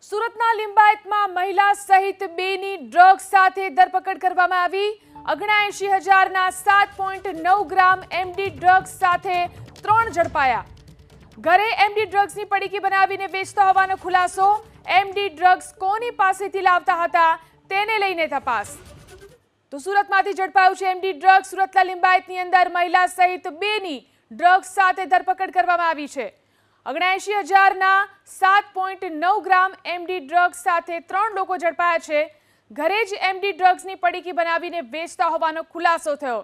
સુરતના લિંબાયતમાં મહિલા સહિત બેની ડ્રગ્સ સાથે ધરપકડ કરવામાં આવી। 79,000ના 7.9 ગ્રામ એમડી ડ્રગ્સ સાથે 3 ઝડપાયા। ઘરે એમડી ડ્રગ્સની પડીકી બનાવીને વેચતા હોવાનો ખુલાસો। એમડી ડ્રગ્સ કોની પાસેથી લાવતા હતા તેને લઈને તપાસ। તો સુરતમાંથી ઝડપાયું છે એમડી ડ્રગ્સ। સુરતના લિંબાયતની અંદર મહિલા સહિત બેની ડ્રગ્સ સાથે ધરપકડ કરવામાં આવી છે। 79,000ના 7.9 ગ્રામ એમડી ડ્રગ્સ સાથે 3 લોકો ઝડપાયા છે। ઘરે જ એમડી ડ્રગ્સની પડીકી બનાવીને વેચતા હોવાનો ખુલાસો થયો।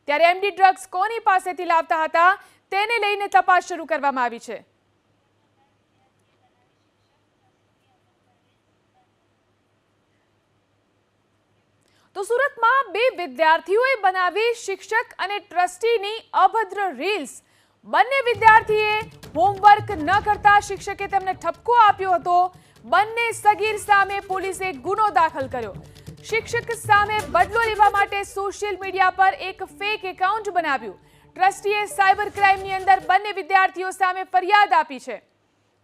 ત્યારે એમડી ડ્રગ્સ કોની પાસેથી લાવતા હતા તેને લઈને તપાસ શરૂ કરવામાં આવી છે। તો સુરતમાં 2 વિદ્યાર્થીઓએ બનાવી શિક્ષક અને ટ્રસ્ટીની અભદ્ર રીલ્સ। બંને વિદ્યાર્થીએ હોમવર્ક ન કરતા શિક્ષકે તેમને ઠપકો આપ્યો હતો। બંને સગીર સામે પોલીસે ગુનો દાખલ કર્યો। શિક્ષક સામે બદલો લેવા માટે સોશિયલ મીડિયા પર એક ફેક એકાઉન્ટ બનાવ્યું। ટ્રસ્ટીએ સાયબર ક્રાઇમની અંદર બંને વિદ્યાર્થીઓ સામે ફરિયાદ આપી છે।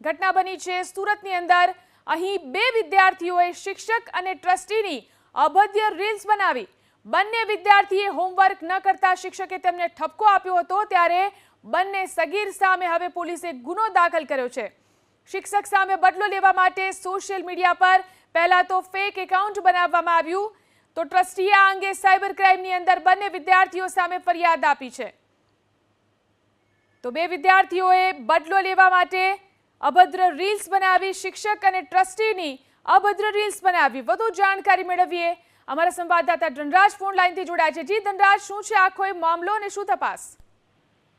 ઘટના બની છે સુરતની અંદર। અહીં 2 વિદ્યાર્થીઓએ શિક્ષક અને ટ્રસ્ટીની અભદ્ર રીલ્સ બનાવી। બંને વિદ્યાર્થીએ હોમવર્ક ન કરતા શિક્ષકે તેમને ઠપકો આપ્યો હતો। ત્યારે બંને સગીર સામે હવે પોલીસે ગુનો દાખલ કર્યો છે। શિક્ષક સામે બદલો લેવા માટે સોશિયલ મીડિયા પર પહેલા તો ફેક એકાઉન્ટ બનાવવામાં આવ્યું, તો ટ્રસ્ટીએ આ અંગે સાયબર ક્રાઇમની અંદર બંને વિદ્યાર્થીઓ સામે ફરિયાદ આપી છે। તો 2 વિદ્યાર્થીઓએ બદલો લેવા માટે અભદ્ર રીલ્સ બનાવી। શિક્ષક અને ટ્રસ્ટીની અભદ્ર રીલ્સ બનાવી। વધુ જાણકારી મેળવીએ અમારા સંવાદદાતા ધનરાજ ફોન લાઈનથી જોડાય છે। જી ધનરાજ, શું છે આખો મામલો અને શું તપાસ?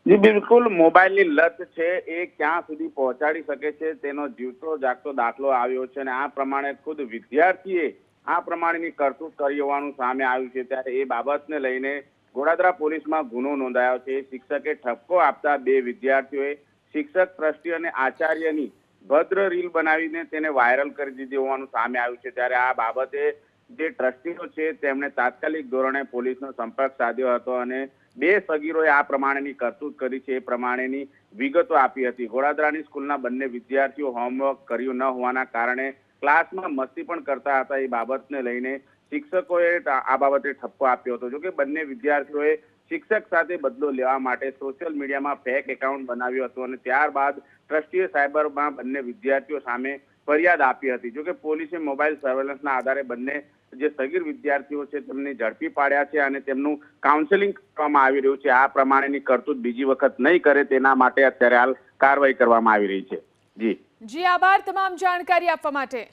જી બિલકુલ, મોબાઈલની લત છે એ ક્યાં સુધી પહોંચાડી શકે છે તેનો જીવતો જાગતો દાખલો આવ્યો છે અને આ પ્રમાણે ખુદ વિદ્યાર્થીએ આ પ્રમાણેની કરતૂત કરી હોવાનું સામે આવ્યું છે। ત્યારે એ બાબતને લઈને ગોડાદરા પોલીસમાં ગુનો નોંધાયો છે। શિક્ષકે ઠપકો આપતા 2 વિદ્યાર્થીઓએ શિક્ષક, ટ્રસ્ટી અને આચાર્યની ભદ્ર રીલ બનાવીને તેને વાયરલ કરી દીધી હોવાનું સામે આવ્યું છે। ત્યારે આ બાબતે જે ટ્રસ્ટીઓ છે તેમણે તાત્કાલિક ધોરણે પોલીસનો સંપર્ક સાધ્યો હતો અને 2 સગીરોએ આ પ્રમાણેની કરતૂત કરી છે એ પ્રમાણેની વિગતો આપી હતી। ગોડાદરાની સ્કૂલના બંને વિદ્યાર્થીઓ હોમવર્ક કર્યું ન હોવાના કારણે ક્લાસમાં મસ્તી પણ કરતા હતા। એ બાબતને લઈને શિક્ષકોએ આ બાબતે ઠપકો આપ્યો હતો। જોકે બંને વિદ્યાર્થીઓએ શિક્ષક સાથે બદલો લેવા માટે સોશિયલ મીડિયામાં ફેક એકાઉન્ટ બનાવ્યું હતું અને ત્યારબાદ ટ્રસ્ટીએ સાયબરમાં બંને વિદ્યાર્થીઓ સામે ફરિયાદ આપી હતી। જોકે પોલીસે મોબાઈલ સર્વેલન્સના આધારે બંને જે સગીર વિદ્યાર્થીઓ છે તેમને ઝડપી પાડ્યા છે અને તેમનું કાઉન્સેલિંગ કરવામાં આવી રહ્યું છે। આ પ્રમાણેની કરતૂત બીજી વખત નહીં કરે તેના માટે અત્યારે હાલ કાર્યવાહી કરવામાં આવી રહી છે। જી આભાર તમામ જાણકારી આપવા માટે।